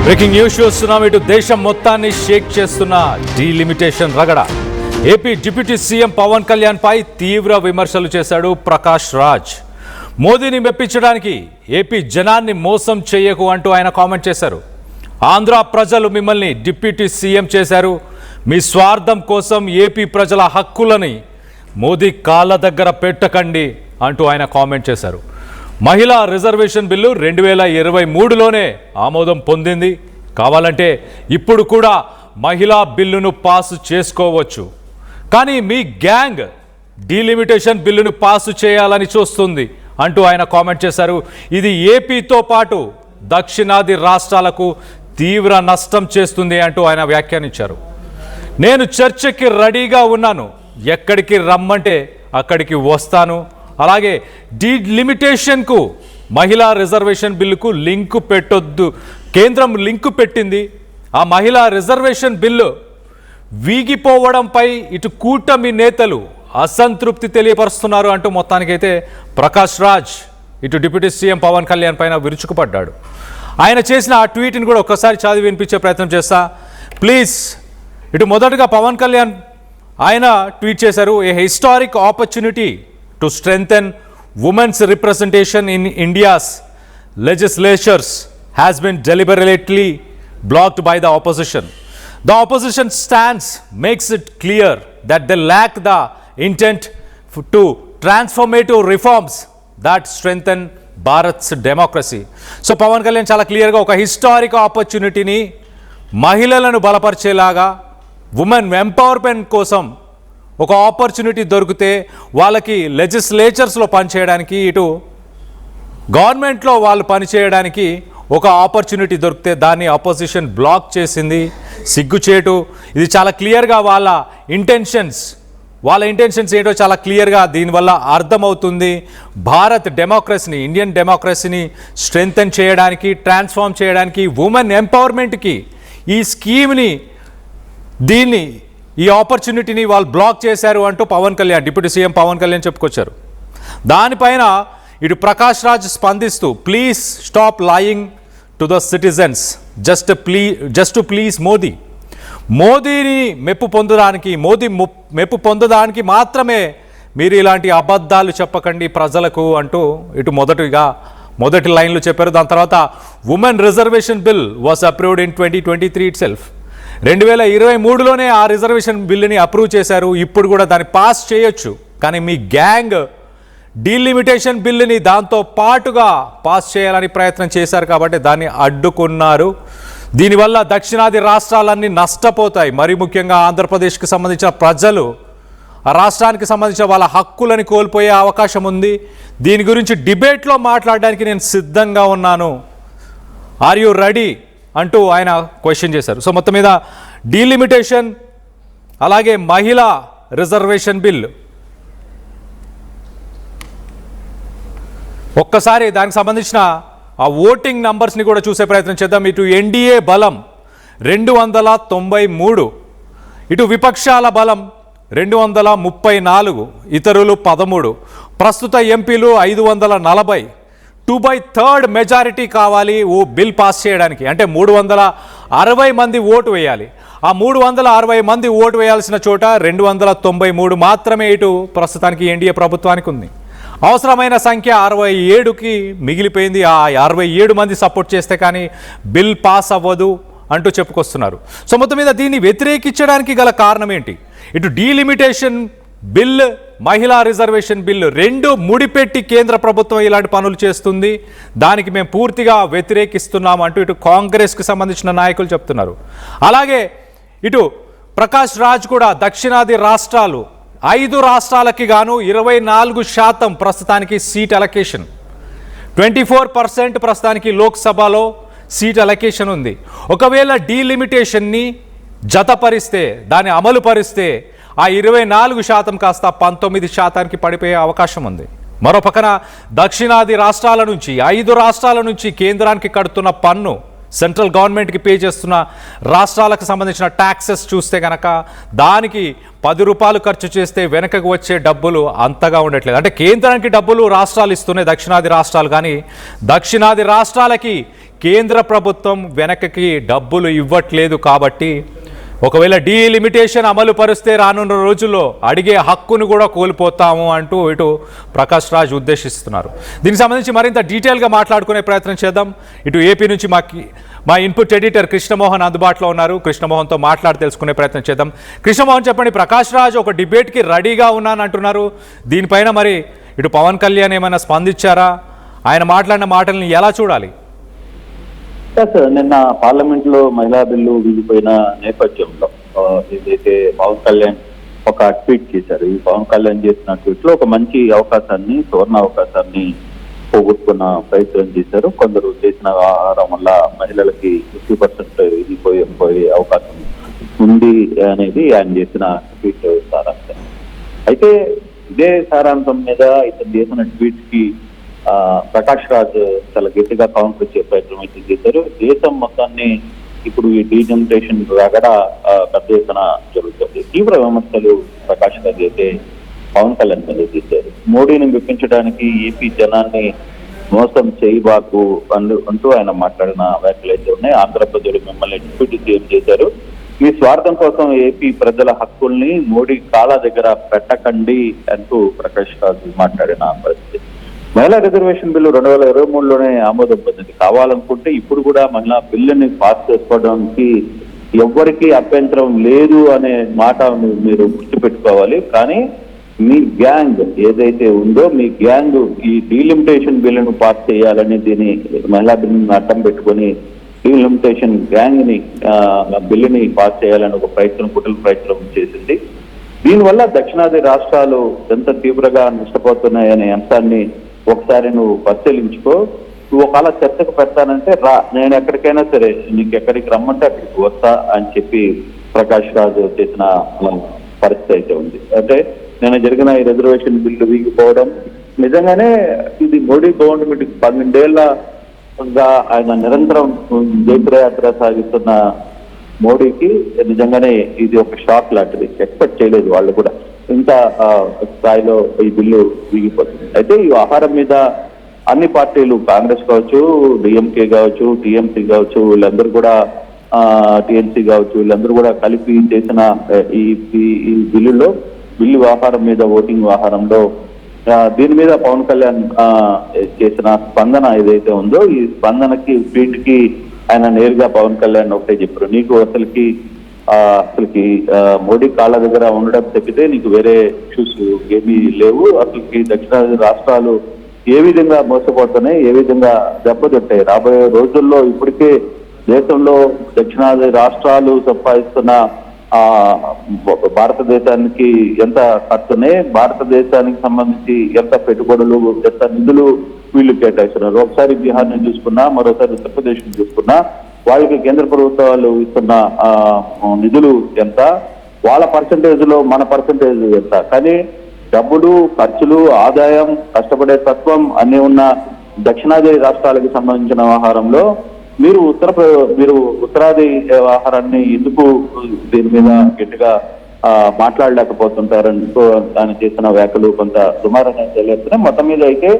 Breaking news చూస్తున్నాం. ఇటు దేశం మొత్తాన్ని షేక్ చేస్తున్న డీలిమిటేషన్ రగడ. AP deputy CM Pawan Kalyan పై తీవ్ర విమర్శలు చేశాడు ప్రకాష్ రాజ్. మోదీని మెప్పించడానికి ఏపీ జనాన్ని మోసం చేయకు అంటూ ఆయన కామెంట్ చేశారు. ఆంధ్ర ప్రజలు మిమ్మల్ని డిప్యూటీ సీఎం చేశారు, మీ స్వార్థం కోసం ఏపీ ప్రజల హక్కులని మోదీ కాళ్ళ దగ్గర పెట్టకండి అంటూ ఆయన కామెంట్ చేశారు. మహిళా రిజర్వేషన్ బిల్లు 2023లోనే ఆమోదం పొందింది. కావాలంటే ఇప్పుడు కూడా మహిళా బిల్లును పాస్ చేసుకోవచ్చు. కానీ మీ గ్యాంగ్ డీలిమిటేషన్ బిల్లును పాస్ చేయాలని చూస్తుంది అంటూ ఆయన కామెంట్ చేశారు. ఇది ఏపీతో పాటు దక్షిణాది రాష్ట్రాలకు తీవ్ర నష్టం చేస్తుంది అంటూ ఆయన వ్యాఖ్యానించారు. నేను చర్చకి రెడీగా ఉన్నాను, ఎక్కడికి రమ్మంటే అక్కడికి వస్తాను. అలాగే డీలిమిటేషన్కు మహిళా రిజర్వేషన్ బిల్లుకు లింకు పెట్టొద్దు, కేంద్రం లింకు పెట్టింది. ఆ మహిళా రిజర్వేషన్ బిల్లు వీగిపోవడంపై ఇటు కూటమి నేతలు అసంతృప్తి తెలియపరుస్తున్నారు అంటూ మొత్తానికైతే ప్రకాష్ రాజ్ ఇటు డిప్యూటీ సీఎం పవన్ కళ్యాణ్ పైన విరుచుకుపడ్డాడు. ఆయన చేసిన ఆ ట్వీట్ని కూడా ఒక్కసారి చదివి వినిపించే ప్రయత్నం చేస్తా ప్లీజ్. ఇటు మొదటగా పవన్ కళ్యాణ్ ఆయన ట్వీట్ చేశారు. ఏ historic opportunity to strengthen women's representation in India's legislatures has been deliberately blocked by the opposition. The opposition stance makes it clear that they lack the intent to transformative reforms that strengthen Bharat's democracy. So Pawan Kalyan చాలా క్లియర్గా ఒక historic ఆపర్చునిటీని మహిళలను బలపరిచేలాగా women empowerment కోసం ఒక opportunity దొరికితే వాళ్ళకి లెజిస్లేచర్స్లో పనిచేయడానికి, ఇటు గవర్నమెంట్లో వాళ్ళు పనిచేయడానికి ఒక ఆపర్చునిటీ దొరికితే దాన్ని అపోజిషన్ బ్లాక్ చేసింది. సిగ్గుచేటు. ఇది చాలా క్లియర్గా వాళ్ళ ఇంటెన్షన్స్ ఏంటో చాలా క్లియర్గా దీనివల్ల అర్థమవుతుంది. భారత్ డెమోక్రసీని, ఇండియన్ డెమోక్రసీని స్ట్రెంగ్తెన్ చేయడానికి, ట్రాన్స్ఫార్మ్ చేయడానికి, ఉమెన్ ఎంపవర్మెంట్కి ఈ స్కీమ్ని, ఈ ఆపర్చునిటీని వాళ్ళు బ్లాక్ చేశారు అంటూ పవన్ కళ్యాణ్, డిప్యూటీ సీఎం పవన్ కళ్యాణ్ చెప్పుకొచ్చారు. దానిపైన ఇటు ప్రకాష్ రాజ్ స్పందిస్తూ please stop lying to the citizens just to please మోదీని మెప్పు పొందడానికి మాత్రమే మీరు ఇలాంటి అబద్ధాలు చెప్పకండి ప్రజలకు అంటూ ఇటు మొదటి లైన్లో చెప్పారు. దాని తర్వాత women reservation bill was approved in 2023 itself. 2023లోనే ఆ రిజర్వేషన్ బిల్లుని అప్రూవ్ చేశారు. ఇప్పుడు కూడా దాన్ని పాస్ చేయొచ్చు. కానీ మీ గ్యాంగ్ డీలిమిటేషన్ బిల్లుని దాంతో పాటుగా పాస్ చేయాలని ప్రయత్నం చేశారు కాబట్టి దాన్ని అడ్డుకున్నారు. దీనివల్ల దక్షిణాది రాష్ట్రాలన్నీ నష్టపోతాయి. మరి ముఖ్యంగా ఆంధ్రప్రదేశ్కి సంబంధించిన ప్రజలు, ఆ రాష్ట్రానికి సంబంధించిన వాళ్ళ హక్కులని కోల్పోయే అవకాశం ఉంది. దీని గురించి డిబేట్లో మాట్లాడడానికి నేను సిద్ధంగా ఉన్నాను, ఆర్ యు రెడీ అంటూ ఆయన క్వశ్చన్ చేశారు. సో మొత్తం మీద డీలిమిటేషన్ అలాగే మహిళా రిజర్వేషన్ బిల్, ఒక్కసారి దానికి సంబంధించిన ఆ ఓటింగ్ నంబర్స్ని కూడా చూసే ప్రయత్నం చేద్దాం. ఇటు ఎన్డీఏ బలం 293, ఇటు విపక్షాల బలం 234, ఇతరులు 13. ప్రస్తుత ఎంపీలు 540. 2/3 మెజారిటీ కావాలి ఓ బిల్ పాస్ చేయడానికి. అంటే 360 మంది ఓటు వేయాలి. ఆ 360 మంది ఓటు వేయాల్సిన చోట 293 మాత్రమే ఇటు ప్రస్తుతానికి ఎన్డీఏ ప్రభుత్వానికి ఉంది. అవసరమైన సంఖ్య 67కి మిగిలిపోయింది. ఆ 67 మంది సపోర్ట్ చేస్తే కానీ బిల్ పాస్ అవ్వదు అంటూ చెప్పుకొస్తున్నారు. సో మొత్తం మీద దీన్ని వ్యతిరేకించడానికి గల కారణం ఏంటి? ఇటు డీలిమిటేషన్ బిల్, మహిళా రిజర్వేషన్ బిల్లు రెండు ముడిపెట్టి కేంద్ర ప్రభుత్వం ఇలాంటి పనులు చేస్తుంది. దానికి మేము పూర్తిగా వ్యతిరేకిస్తున్నాం అంటూ ఇటు కాంగ్రెస్కి సంబంధించిన నాయకులు చెప్తున్నారు. అలాగే ఇటు ప్రకాష్ రాజ్ కూడా దక్షిణాది రాష్ట్రాలు 5 రాష్ట్రాలకి గాను 24% ప్రస్తుతానికి సీట్ అలొకేషన్, 24% ప్రస్తుతానికి లోక్సభలో సీట్ అలొకేషన్ ఉంది. ఒకవేళ డీలిమిటేషన్ని జతపరిస్తే, దాన్ని అమలు పరిస్తే ఆ 24% కాస్త 19%కి పడిపోయే అవకాశం ఉంది. మరో పక్కన దక్షిణాది రాష్ట్రాల నుంచి, 5 రాష్ట్రాల నుంచి కేంద్రానికి కడుతున్న పన్ను, సెంట్రల్ గవర్నమెంట్కి పే చేస్తున్న రాష్ట్రాలకు సంబంధించిన ట్యాక్సెస్ చూస్తే కనుక దానికి 10 రూపాయలు ఖర్చు చేస్తే వెనకకు వచ్చే డబ్బులు అంతగా ఉండట్లేదు. అంటే కేంద్రానికి డబ్బులు రాష్ట్రాలు ఇస్తున్నాయి, దక్షిణాది రాష్ట్రాలు, కానీ దక్షిణాది రాష్ట్రాలకి కేంద్ర ప్రభుత్వం వెనక్కి డబ్బులు ఇవ్వట్లేదు కాబట్టి ఒకవేళ డీలిమిటేషన్ అమలు పరిస్తే రానున్న రోజుల్లో అడిగే హక్కును కూడా కోల్పోతాము అంటూ ఇటు ప్రకాష్ రాజ్ ఉద్దేశిస్తున్నారు. దీనికి సంబంధించి మరింత డీటెయిల్గా మాట్లాడుకునే ప్రయత్నం చేద్దాం. ఇటు ఏపీ నుంచి మా ఇన్పుట్ ఎడిటర్ కృష్ణమోహన్ అందుబాటులో ఉన్నారు. కృష్ణమోహన్తో మాట్లాడి తెలుసుకునే ప్రయత్నం చేద్దాం. కృష్ణమోహన్, చెప్పండి, ప్రకాష్ రాజ్ ఒక డిబేట్కి రెడీగా ఉన్నానంటున్నారు. దీనిపైన మరి ఇటు పవన్ కళ్యాణ్ ఏమైనా స్పందించారా? ఆయన మాట్లాడిన మాటల్ని ఎలా చూడాలి? నిన్న పార్లమెంట్ లో మహిళా బిల్లు వీగిపోయిన నేపథ్యంలో ఏదైతే పవన్ కళ్యాణ్ ఒక ట్వీట్ చేశారు. ఈ పవన్ కళ్యాణ్ చేసిన ట్వీట్ లో ఒక మంచి అవకాశాన్ని, సువర్ణ అవకాశాన్ని పోగొట్టుకున్న ప్రయత్నం చేశారు. కొందరు చేసిన ఆహారం వల్ల మహిళలకి 50% పోయే అవకాశం ఉంది అనేది ఆయన చేసిన ట్వీట్ సారాంశం. అయితే ఇదే సారాంశం మీద ఇతను చేసిన ట్వీట్ కి ప్రకాష్ రాజ్ చాలా గట్టిగా కౌంటర్ ఇచ్చే ప్రయత్నం అయితే చేశారు. దేశం మొత్తాన్ని ఇప్పుడు ఈ డీలిమిటేషన్ రగడ పెద్ద ఎత్తున జరుగుతుంది. తీవ్ర విమర్శలు ప్రకాష్ రాజ్ అయితే పవన్ కళ్యాణ్ మీద చేశారు. మోడీని మెప్పించడానికి ఏపీ జనాన్ని మోసం చేయబాకు అంటూ ఆయన మాట్లాడిన వ్యాఖ్యలు అయితే ఉన్నాయి. ఆంధ్రప్రదేశ్ మిమ్మల్ని డిప్యూటీ సీఎం చేశారు. మీ స్వార్థం కోసం ఏపీ ప్రజల హక్కుల్ని మోడీ కాళ్ళ దగ్గర పెట్టకండి అంటూ ప్రకాష్ రాజ్ మాట్లాడిన పరిస్థితి. మహిళా రిజర్వేషన్ బిల్లు 2023లోనే ఆమోదం పొందింది. కావాలనుకుంటే ఇప్పుడు కూడా మహిళా బిల్లుని పాస్ చేసుకోవడానికి ఎవ్వరికీ అభ్యంతరం లేదు అనే మాట మీరు గుర్తుపెట్టుకోవాలి. కానీ మీ గ్యాంగ్ ఏదైతే ఉందో మీ గ్యాంగ్ ఈ డీలిమిటేషన్ బిల్లును పాస్ చేయాలని దీని మహిళా బిల్లుని అడ్డం పెట్టుకొని డీలిమిటేషన్ గ్యాంగ్ ని బిల్లుని పాస్ చేయాలని ఒక కుట్రల ప్రయత్నం చేసింది. దీనివల్ల దక్షిణాది రాష్ట్రాలు ఎంత తీవ్రంగా నష్టపోతున్నాయనే అంశాన్ని ఒకసారి నువ్వు పరిశీలించుకో. నువ్వు ఒకవేళ చర్చకు పెడతానంటే రా, నేను ఎక్కడికైనా సరే నీకు ఎక్కడికి రమ్మంటే అక్కడికి వస్తా అని చెప్పి ప్రకాష్ రాజ్ చేసిన పరిస్థితి అయితే ఉంది. అంటే నేను జరిగిన ఈ రిజర్వేషన్ బిల్లు వీగిపోవడం నిజంగానే ఇది మోడీ గవర్నమెంట్ 12 ఏళ్లగా ఆయన నిరంతరం జయప్రయాత్ర సాగిస్తున్న మోడీకి నిజంగానే ఇది ఒక షాక్ లాంటిది. ఎక్స్పెక్ట్ చేయలేదు వాళ్ళు కూడా ఇంత స్థాయిలో ఈ బిల్లు వీగిపోతుంది. అయితే ఈ ఆహారం మీద అన్ని పార్టీలు, కాంగ్రెస్ కావచ్చు, డిఎంకే కావచ్చు, టీఎంసీ కావచ్చు, వీళ్ళందరూ కూడా టీఎంసీ కావచ్చు, వీళ్ళందరూ కూడా కలిపి చేసిన ఈ బిల్లులో బిల్లు వ్యవహారం మీద ఓటింగ్ వ్యవహారంలో దీని మీద పవన్ కళ్యాణ్ చేసిన స్పందన ఏదైతే ఉందో ఈ స్పందనకి వీటికి ఆయన నేరుగా పవన్ కళ్యాణ్ ఒకటే చెప్పారు. నీకు అసలుకి మోడీ కాళ్ళ దగ్గర ఉండడం తప్పితే నీకు వేరే ఇష్యూస్ ఏమీ లేవు. అసలుకి దక్షిణాది రాష్ట్రాలు ఏ విధంగా మోసపోతున్నాయి, ఏ విధంగా దెబ్బతింటాయి రాబోయే రోజుల్లో. ఇప్పటికే దేశంలో దక్షిణాది రాష్ట్రాలు సంపాదిస్తున్న భారతదేశానికి ఎంత ఖర్చున్నాయి, భారతదేశానికి సంబంధించి ఎంత పెట్టుబడులు, ఎంత నిధులు వీళ్ళు కేటాయిస్తున్నారు. ఒకసారి బీహార్ ని చూసుకున్నా, మరోసారి ఉత్తరప్రదేశ్ ని చూసుకున్నా వాళ్ళకి కేంద్ర ప్రభుత్వాలు ఇస్తున్న నిధులు ఎంత, వాళ్ళ పర్సంటేజ్ లో మన పర్సంటేజ్ ఎంత. కానీ డబ్బులు, ఖర్చులు, ఆదాయం, కష్టపడే తత్వం అన్ని ఉన్న దక్షిణాది రాష్ట్రాలకు సంబంధించిన వ్యవహారంలో మీరు ఉత్తరాది వ్యవహారాన్ని ఎందుకు దీని మీద గట్టిగా మాట్లాడలేకపోతుంటారంటూ ఆయన చేసిన వ్యాఖ్యలు కొంత సుమారంగా తెలియజేస్తున్నాయి. మొత్తం మీద అయితే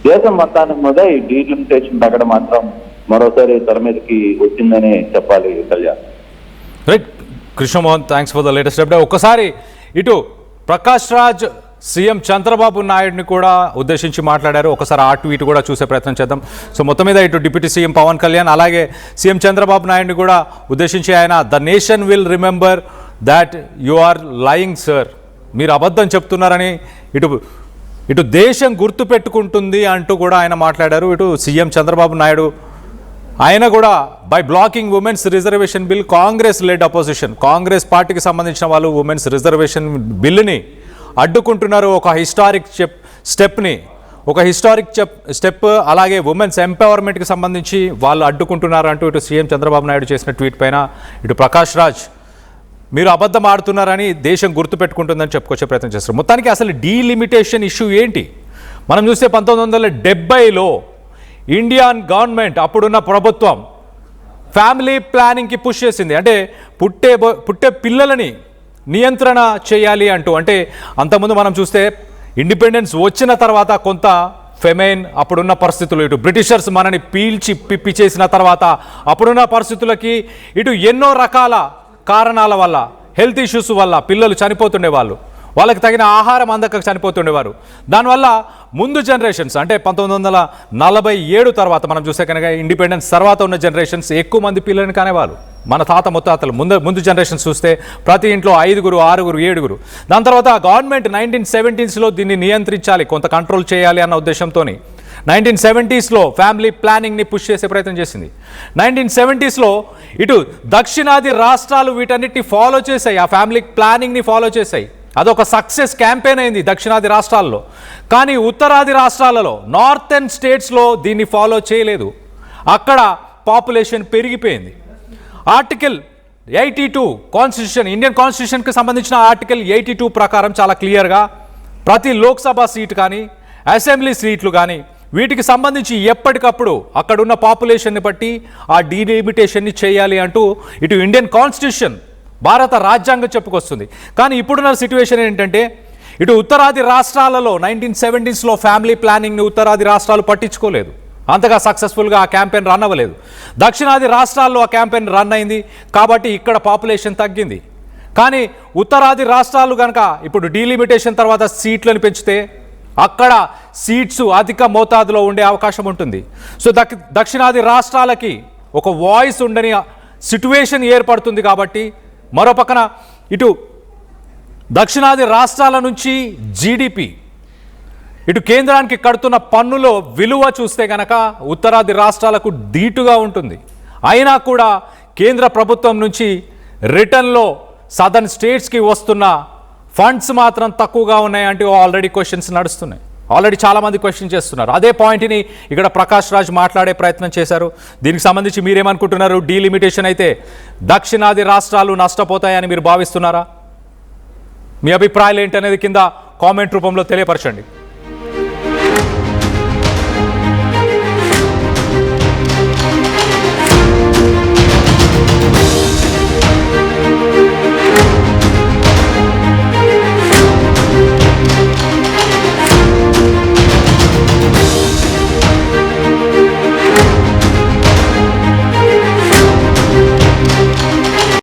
దేశం మొత్తానికి మీద ఈ డీలిమిటేషన్ తగ్గడం మాత్రం మరోసారి తెర మీదకి వచ్చిందని చెప్పాలి. Kalyan, right. Krishnamohan, thanks for the latest update. ఒకసారి ఇటు ప్రకాష్ రాజ్ సీఎం చంద్రబాబు నాయుడిని కూడా ఉద్దేశించి మాట్లాడారు. ఒకసారి ఆ ట్వీట్ కూడా చూసే ప్రయత్నం చేద్దాం. సో మొత్తం మీద ఇటు డిప్యూటీ సీఎం పవన్ కళ్యాణ్ అలాగే సీఎం చంద్రబాబు నాయుడిని కూడా ఉద్దేశించి ఆయన the nation will remember that you are lying sir, మీరు అబద్ధం చెప్తున్నారని ఇటు దేశం గుర్తుపెట్టుకుంటుంది అంటూ కూడా ఆయన మాట్లాడారు. ఇటు సీఎం చంద్రబాబు నాయుడు ఆయన కూడా by blocking women's reservation bill, Congress lead opposition, Congress పార్టీకి సంబంధించిన వాళ్ళు ఉమెన్స్ రిజర్వేషన్ బిల్లుని అడ్డుకుంటున్నారు. ఒక హిస్టారిక్ స్టెప్ అలాగే ఉమెన్స్ ఎంపవర్మెంట్కి సంబంధించి వాళ్ళు అడ్డుకుంటున్నారు అంటూ ఇటు సీఎం చంద్రబాబు నాయుడు చేసిన ట్వీట్ పైన ఇటు ప్రకాష్ రాజ్ మీరు అబద్ధం ఆడుతున్నారని దేశం గుర్తుపెట్టుకుంటుందని చెప్పుకొచ్చే ప్రయత్నం చేస్తారు. మొత్తానికి అసలు డీలిమిటేషన్ ఇష్యూ ఏంటి మనం చూస్తే 1970లో ఇండియన్ గవర్నమెంట్ అప్పుడున్న ప్రభుత్వం ఫ్యామిలీ ప్లానింగ్కి పుష్ చేసింది. అంటే పుట్టే పిల్లలని నియంత్రణ చేయాలి అంటూ. అంటే అంతకుముందు మనం చూస్తే ఇండిపెండెన్స్ వచ్చిన తర్వాత కొంత ఫెమైన్, అప్పుడున్న పరిస్థితులు, ఇటు బ్రిటిషర్స్ మనని పీల్చి పిప్పి చేసిన తర్వాత అప్పుడున్న పరిస్థితులకి, ఇటు ఎన్నో రకాల కారణాల వల్ల, హెల్త్ ఇష్యూస్ వల్ల పిల్లలు చనిపోతుండేవాళ్ళు, వాళ్ళకి తగిన ఆహారం అందక చనిపోతుండేవారు. దానివల్ల ముందు జనరేషన్స్ అంటే 1947 తర్వాత మనం చూసే కనుక ఇండిపెండెన్స్ తర్వాత ఉన్న జనరేషన్స్ ఎక్కువ మంది పిల్లల్ని కానేవాళ్ళు. మన తాత ముత్తాతలు ముందు జనరేషన్స్ చూస్తే ప్రతి ఇంట్లో 5, 6, 7. దాని తర్వాత గవర్నమెంట్ 1970sలో దీన్ని నియంత్రించాలి, కొంత కంట్రోల్ చేయాలి అన్న ఉద్దేశంతో 1970sలో ఫ్యామిలీ ప్లానింగ్ని పుష్ చేసే ప్రయత్నం చేసింది. 1970sలో ఇటు దక్షిణాది రాష్ట్రాలు వీటన్నిటిని ఫాలో చేశాయి, ఆ ఫ్యామిలీ ప్లానింగ్ని ఫాలో చేశాయి. అదొక సక్సెస్ క్యాంపెయిన్ అయింది దక్షిణాది రాష్ట్రాల్లో. కానీ ఉత్తరాది రాష్ట్రాలలో, నార్థన్ స్టేట్స్లో దీన్ని ఫాలో చేయలేదు. అక్కడ పాపులేషన్ పెరిగిపోయింది. ఆర్టికల్ 82 కాన్స్టిట్యూషన్, ఇండియన్ కాన్స్టిట్యూషన్కి సంబంధించిన ఆర్టికల్ 82 ప్రకారం చాలా క్లియర్గా ప్రతి లోక్సభ సీటు కానీ అసెంబ్లీ సీట్లు కానీ వీటికి సంబంధించి ఎప్పటికప్పుడు అక్కడున్న పాపులేషన్ని బట్టి ఆ డీలిమిటేషన్ని చేయాలి అంటూ ఇటు ఇండియన్ కాన్స్టిట్యూషన్, భారత రాజ్యాంగం చెప్పుకొస్తుంది. కానీ ఇప్పుడున్న సిచ్యువేషన్ ఏంటంటే ఇటు ఉత్తరాది రాష్ట్రాలలో 1970sలో ఫ్యామిలీ ప్లానింగ్ని ఉత్తరాది రాష్ట్రాలు పట్టించుకోలేదు, అంతగా సక్సెస్ఫుల్గా ఆ క్యాంపెయిన్ రన్ అవ్వలేదు. దక్షిణాది రాష్ట్రాల్లో ఆ క్యాంపెయిన్ రన్ అయింది కాబట్టి ఇక్కడ పాపులేషన్ తగ్గింది. కానీ ఉత్తరాది రాష్ట్రాలు కనుక ఇప్పుడు డీలిమిటేషన్ తర్వాత సీట్లను పెంచితే అక్కడ సీట్స్ అధిక మోతాదులో ఉండే అవకాశం ఉంటుంది. సో దక్షిణాది రాష్ట్రాలకి ఒక వాయిస్ ఉండని సిట్యువేషన్ ఏర్పడుతుంది. కాబట్టి మరో పక్కన ఇటు దక్షిణాది రాష్ట్రాల నుంచి జీడిపి, ఇటు కేంద్రానికి కడుతున్న పన్నులో విలువ చూస్తే కనుక ఉత్తరాది రాష్ట్రాలకు ధీటుగా ఉంటుంది. అయినా కూడా కేంద్ర ప్రభుత్వం నుంచి రిటర్న్లో సదర్న్ స్టేట్స్కి వస్తున్న ఫండ్స్ మాత్రం తక్కువగా ఉన్నాయంటే ఆల్రెడీ క్వశ్చన్స్ నడుస్తున్నాయి. ఆల్రెడీ చాలామంది క్వశ్చన్ చేస్తున్నారు. అదే పాయింట్ని ఇక్కడ ప్రకాష్ రాజ్ మాట్లాడే ప్రయత్నం చేశారు. దీనికి సంబంధించి మీరేమనుకుంటున్నారు? డీలిమిటేషన్ అయితే దక్షిణాది రాష్ట్రాలు నష్టపోతాయని మీరు భావిస్తున్నారా? మీ అభిప్రాయాలు ఏంటనేది కింద కామెంట్ రూపంలో తెలియపరచండి.